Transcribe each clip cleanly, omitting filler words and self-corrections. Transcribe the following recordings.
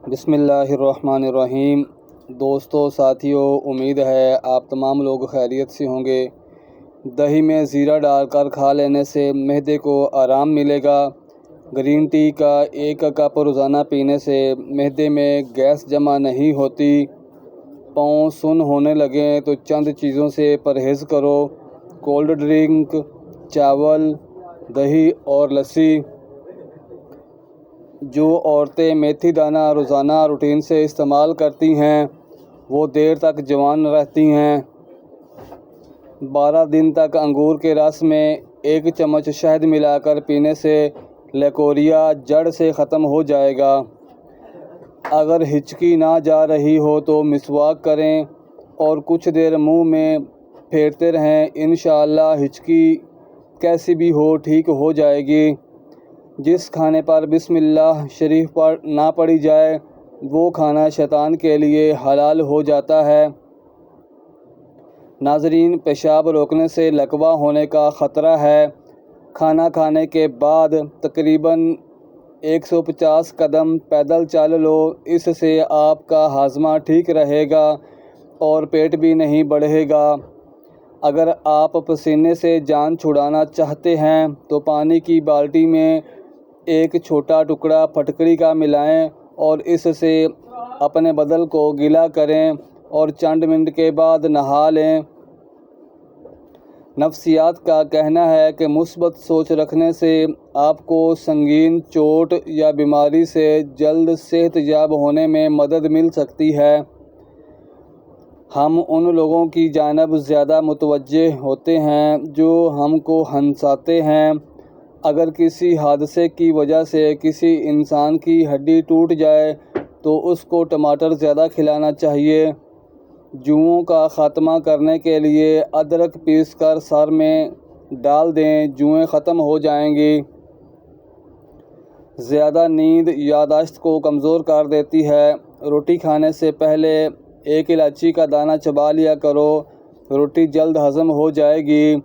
بسم اللہ الرحمن الرحیم۔ دوستو ساتھیوں، امید ہے آپ تمام لوگ خیریت سے ہوں گے۔ دہی میں زیرہ ڈال کر کھا لینے سے معدے کو آرام ملے گا۔ گرین ٹی کا 1 کپ روزانہ پینے سے معدے میں گیس جمع نہیں ہوتی۔ پاؤں سن ہونے لگیں تو چند چیزوں سے پرہیز کرو: کولڈ ڈرنک، چاول، دہی اور لسی۔ جو عورتیں میتھی دانہ روزانہ روٹین سے استعمال کرتی ہیں وہ دیر تک جوان رہتی ہیں۔ 12 دن تک انگور کے رس میں 1 چمچ شہد ملا کر پینے سے لیکوریا جڑ سے ختم ہو جائے گا۔ اگر ہچکی نہ جا رہی ہو تو مسواک کریں اور کچھ دیر منہ میں پھیرتے رہیں، انشاءاللہ ہچکی کیسی بھی ہو ٹھیک ہو جائے گی۔ جس کھانے پر بسم اللہ شریف نہ پڑھی جائے وہ کھانا شیطان کے لیے حلال ہو جاتا ہے۔ ناظرین، پیشاب روکنے سے لکوہ ہونے کا خطرہ ہے۔ کھانا کھانے کے بعد تقریباً 150 قدم پیدل چل لو، اس سے آپ کا ہاضمہ ٹھیک رہے گا اور پیٹ بھی نہیں بڑھے گا۔ اگر آپ پسینے سے جان چھڑانا چاہتے ہیں تو پانی کی بالٹی میں 1 چھوٹا ٹکڑا پھٹکری کا ملائیں اور اس سے اپنے بدن کو گیلا کریں اور چند منٹ کے بعد نہا لیں۔ نفسیات کا کہنا ہے کہ مثبت سوچ رکھنے سے آپ کو سنگین چوٹ یا بیماری سے جلد صحت یاب ہونے میں مدد مل سکتی ہے۔ ہم ان لوگوں کی جانب زیادہ متوجہ ہوتے ہیں جو ہم کو ہنساتے ہیں۔ اگر کسی حادثے کی وجہ سے کسی انسان کی ہڈی ٹوٹ جائے تو اس کو ٹماٹر زیادہ کھلانا چاہیے۔ جوؤں کا خاتمہ کرنے کے لیے ادرک پیس کر سر میں ڈال دیں، جوئیں ختم ہو جائیں گی۔ زیادہ نیند یادداشت کو کمزور کر دیتی ہے۔ روٹی کھانے سے پہلے 1 الائچی کا دانہ چبا لیا کرو، روٹی جلد ہضم ہو جائے گی۔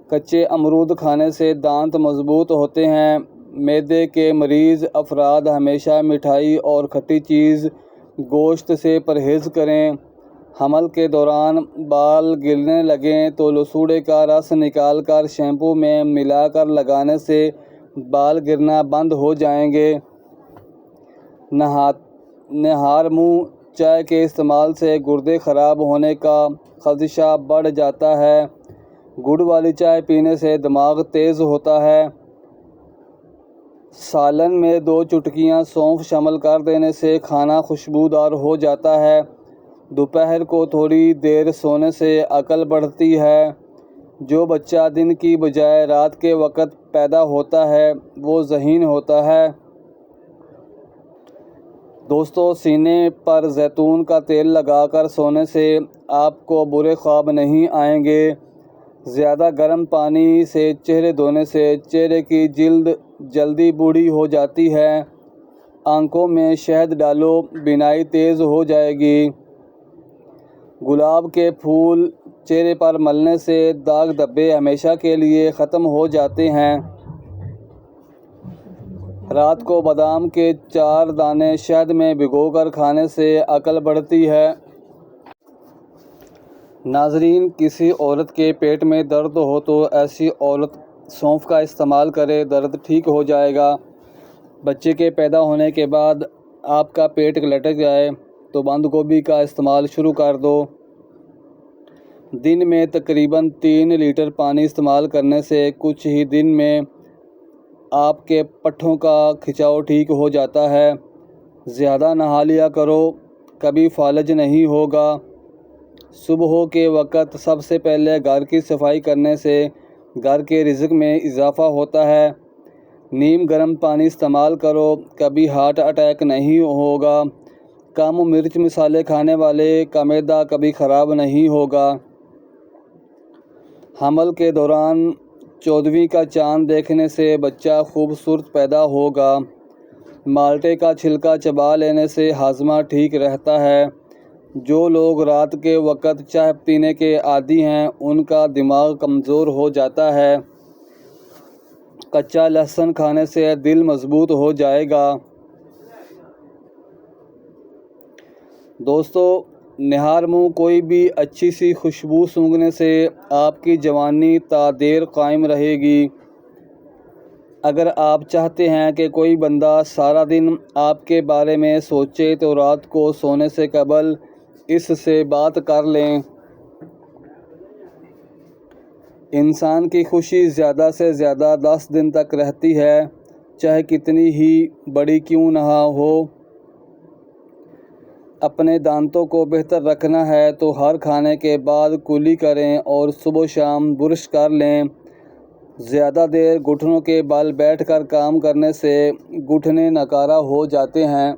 کچے امرود کھانے سے دانت مضبوط ہوتے ہیں۔ معدے کے مریض افراد ہمیشہ مٹھائی اور کھٹی چیز، گوشت سے پرہیز کریں۔ حمل کے دوران بال گرنے لگیں تو لسوڑے کا رس نکال کر شیمپو میں ملا کر لگانے سے بال گرنا بند ہو جائیں گے۔ نہار منہ چائے کے استعمال سے گردے خراب ہونے کا خدشہ بڑھ جاتا ہے۔ گڑ والی چائے پینے سے دماغ تیز ہوتا ہے۔ سالن میں 2 چٹکیاں سونف شامل کر دینے سے کھانا خوشبودار ہو جاتا ہے۔ دوپہر کو تھوڑی دیر سونے سے عقل بڑھتی ہے۔ جو بچہ دن کی بجائے رات کے وقت پیدا ہوتا ہے وہ ذہین ہوتا ہے۔ دوستو، سینے پر زیتون کا تیل لگا کر سونے سے آپ کو برے خواب نہیں آئیں گے۔ زیادہ گرم پانی سے چہرے دھونے سے چہرے کی جلد جلدی بوڑھی ہو جاتی ہے۔ آنکھوں میں شہد ڈالو، بینائی تیز ہو جائے گی۔ گلاب کے پھول چہرے پر ملنے سے داغ دھبے ہمیشہ کے لیے ختم ہو جاتے ہیں۔ رات کو بادام کے 4 دانے شہد میں بھگو کر کھانے سے عقل بڑھتی ہے۔ ناظرین، کسی عورت کے پیٹ میں درد ہو تو ایسی عورت سونف کا استعمال کرے، درد ٹھیک ہو جائے گا۔ بچے کے پیدا ہونے کے بعد آپ کا پیٹ لٹک جائے تو بند گوبھی کا استعمال شروع کر دو۔ دن میں تقریباً 3 لیٹر پانی استعمال کرنے سے کچھ ہی دن میں آپ کے پٹھوں کا کھچاؤ ٹھیک ہو جاتا ہے۔ زیادہ نہا لیا کرو، کبھی فالج نہیں ہوگا۔ صبح کے وقت سب سے پہلے گھر کی صفائی کرنے سے گھر کے رزق میں اضافہ ہوتا ہے۔ نیم گرم پانی استعمال کرو، کبھی ہارٹ اٹیک نہیں ہوگا۔ کم مرچ مسالے کھانے والے کا معدہ کبھی خراب نہیں ہوگا۔ حمل کے دوران 14ویں کا چاند دیکھنے سے بچہ خوبصورت پیدا ہوگا۔ مالٹے کا چھلکا چبا لینے سے ہاضمہ ٹھیک رہتا ہے۔ جو لوگ رات کے وقت چائے پینے کے عادی ہیں ان کا دماغ کمزور ہو جاتا ہے۔ کچا لہسن کھانے سے دل مضبوط ہو جائے گا۔ دوستو، نہار منہ کوئی بھی اچھی سی خوشبو سونگھنے سے آپ کی جوانی تا دیر قائم رہے گی۔ اگر آپ چاہتے ہیں کہ کوئی بندہ سارا دن آپ کے بارے میں سوچے تو رات کو سونے سے قبل اس سے بات کر لیں۔ انسان کی خوشی زیادہ سے زیادہ 10 دن تک رہتی ہے، چاہے کتنی ہی بڑی کیوں نہ ہو۔ اپنے دانتوں کو بہتر رکھنا ہے تو ہر کھانے کے بعد کلی کریں اور صبح و شام برش کر لیں۔ زیادہ دیر گھٹنوں کے بل بیٹھ کر کام کرنے سے گھٹنے ناکارہ ہو جاتے ہیں۔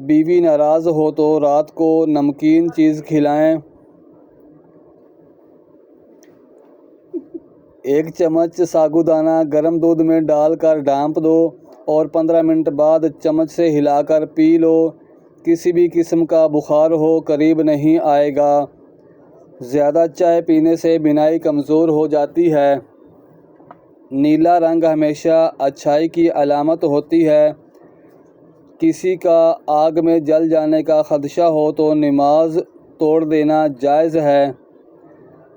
بیوی ناراض ہو تو رات کو نمکین چیز کھلائیں۔ 1 چمچ ساگودانہ گرم دودھ میں ڈال کر ڈھانپ دو اور 15 منٹ بعد چمچ سے ہلا کر پی لو۔ کسی بھی قسم کا بخار ہو قریب نہیں آئے گا۔ زیادہ چائے پینے سے بینائی کمزور ہو جاتی ہے۔ نیلا رنگ ہمیشہ اچھائی کی علامت ہوتی ہے۔ کسی کا آگ میں جل جانے کا خدشہ ہو تو نماز توڑ دینا جائز ہے۔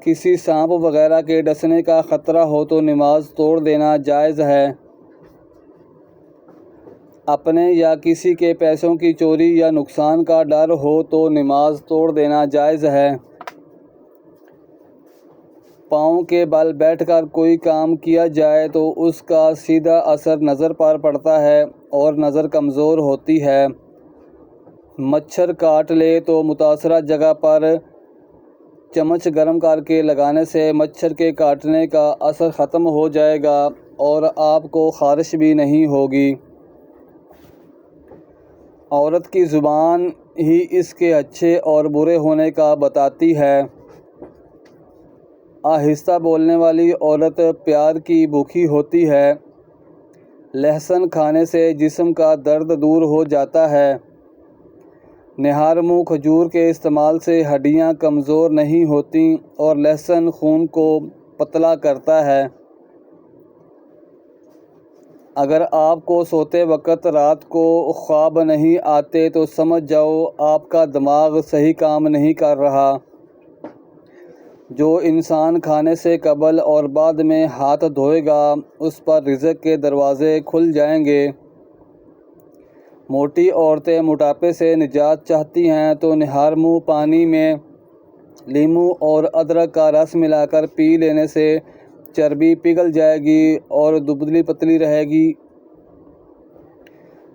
کسی سانپ وغیرہ کے ڈسنے کا خطرہ ہو تو نماز توڑ دینا جائز ہے۔ اپنے یا کسی کے پیسوں کی چوری یا نقصان کا ڈر ہو تو نماز توڑ دینا جائز ہے۔ پاؤں کے بل بیٹھ کر کوئی کام کیا جائے تو اس کا سیدھا اثر نظر پر پڑتا ہے اور نظر کمزور ہوتی ہے۔ مچھر کاٹ لے تو متاثرہ جگہ پر چمچ گرم کر کے لگانے سے مچھر کے کاٹنے کا اثر ختم ہو جائے گا اور آپ کو خارش بھی نہیں ہوگی۔ عورت کی زبان ہی اس کے اچھے اور برے ہونے کا بتاتی ہے۔ آہستہ بولنے والی عورت پیار کی بھوکی ہوتی ہے۔ لہسن کھانے سے جسم کا درد دور ہو جاتا ہے۔ نہار منہ کھجور کے استعمال سے ہڈیاں کمزور نہیں ہوتیں اور لہسن خون کو پتلا کرتا ہے۔ اگر آپ کو سوتے وقت رات کو خواب نہیں آتے تو سمجھ جاؤ آپ کا دماغ صحیح کام نہیں کر رہا۔ جو انسان کھانے سے قبل اور بعد میں ہاتھ دھوئے گا اس پر رزق کے دروازے کھل جائیں گے۔ موٹی عورتیں موٹاپے سے نجات چاہتی ہیں تو نہار منہ پانی میں لیموں اور ادرک کا رس ملا کر پی لینے سے چربی پگھل جائے گی اور دبلی پتلی رہے گی۔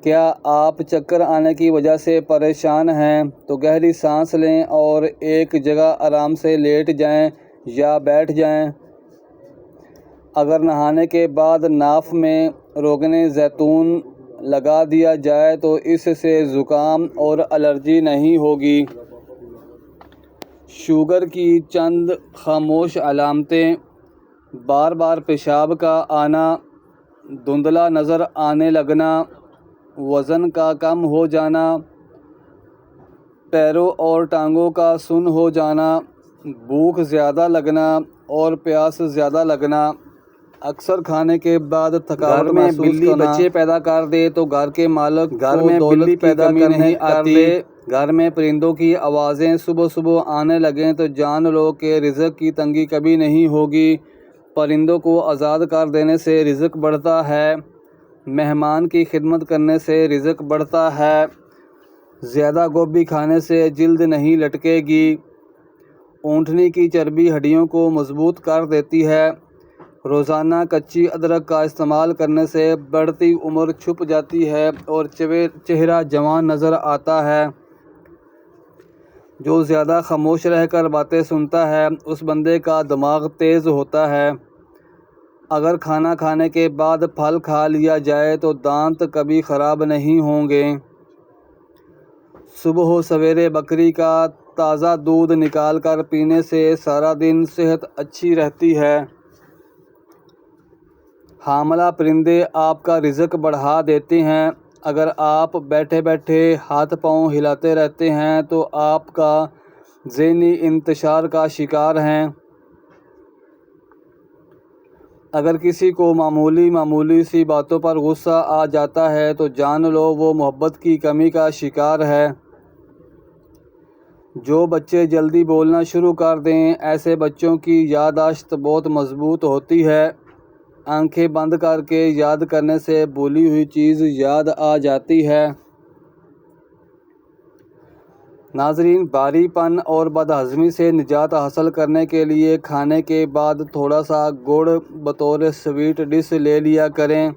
کیا آپ چکر آنے کی وجہ سے پریشان ہیں تو گہری سانس لیں اور ایک جگہ آرام سے لیٹ جائیں یا بیٹھ جائیں۔ اگر نہانے کے بعد ناف میں روغن زیتون لگا دیا جائے تو اس سے زکام اور الرجی نہیں ہوگی۔ شوگر کی چند خاموش علامتیں: بار بار پیشاب کا آنا، دھندلا نظر آنے لگنا، وزن کا کم ہو جانا، پیروں اور ٹانگوں کا سن ہو جانا، بھوک زیادہ لگنا اور پیاس زیادہ لگنا، اکثر کھانے کے بعد تھکاوٹ محسوس کرنا۔ بلی بچے پیدا کر دے تو گھر کے مالک گھر میں دولت کی کمی نہیں آتی۔ گھر میں پرندوں کی آوازیں صبح صبح آنے لگیں تو جان لو کہ رزق کی تنگی کبھی نہیں ہوگی۔ پرندوں کو آزاد کر دینے سے رزق بڑھتا ہے۔ مہمان کی خدمت کرنے سے رزق بڑھتا ہے۔ زیادہ گوبھی کھانے سے جلد نہیں لٹکے گی۔ اونٹنی کی چربی ہڈیوں کو مضبوط کر دیتی ہے۔ روزانہ کچی ادرک کا استعمال کرنے سے بڑھتی عمر چھپ جاتی ہے اور چہرہ جوان نظر آتا ہے۔ جو زیادہ خاموش رہ کر باتیں سنتا ہے اس بندے کا دماغ تیز ہوتا ہے۔ اگر کھانا کھانے کے بعد پھل کھا لیا جائے تو دانت کبھی خراب نہیں ہوں گے۔ صبح و سویرے بکری کا تازہ دودھ نکال کر پینے سے سارا دن صحت اچھی رہتی ہے۔ حاملہ پرندے آپ کا رزق بڑھا دیتے ہیں۔ اگر آپ بیٹھے بیٹھے ہاتھ پاؤں ہلاتے رہتے ہیں تو آپ کا ذہنی انتشار کا شکار ہیں۔ اگر کسی کو معمولی سی باتوں پر غصہ آ جاتا ہے تو جان لو وہ محبت کی کمی کا شکار ہے۔ جو بچے جلدی بولنا شروع کر دیں ایسے بچوں کی یادداشت بہت مضبوط ہوتی ہے۔ آنکھیں بند کر کے یاد کرنے سے بھولی ہوئی چیز یاد آ جاتی ہے۔ ناظرین، بھاری پن اور بدہضمی سے نجات حاصل کرنے کے لیے کھانے کے بعد تھوڑا سا گڑ بطور سویٹ ڈش لے لیا کریں۔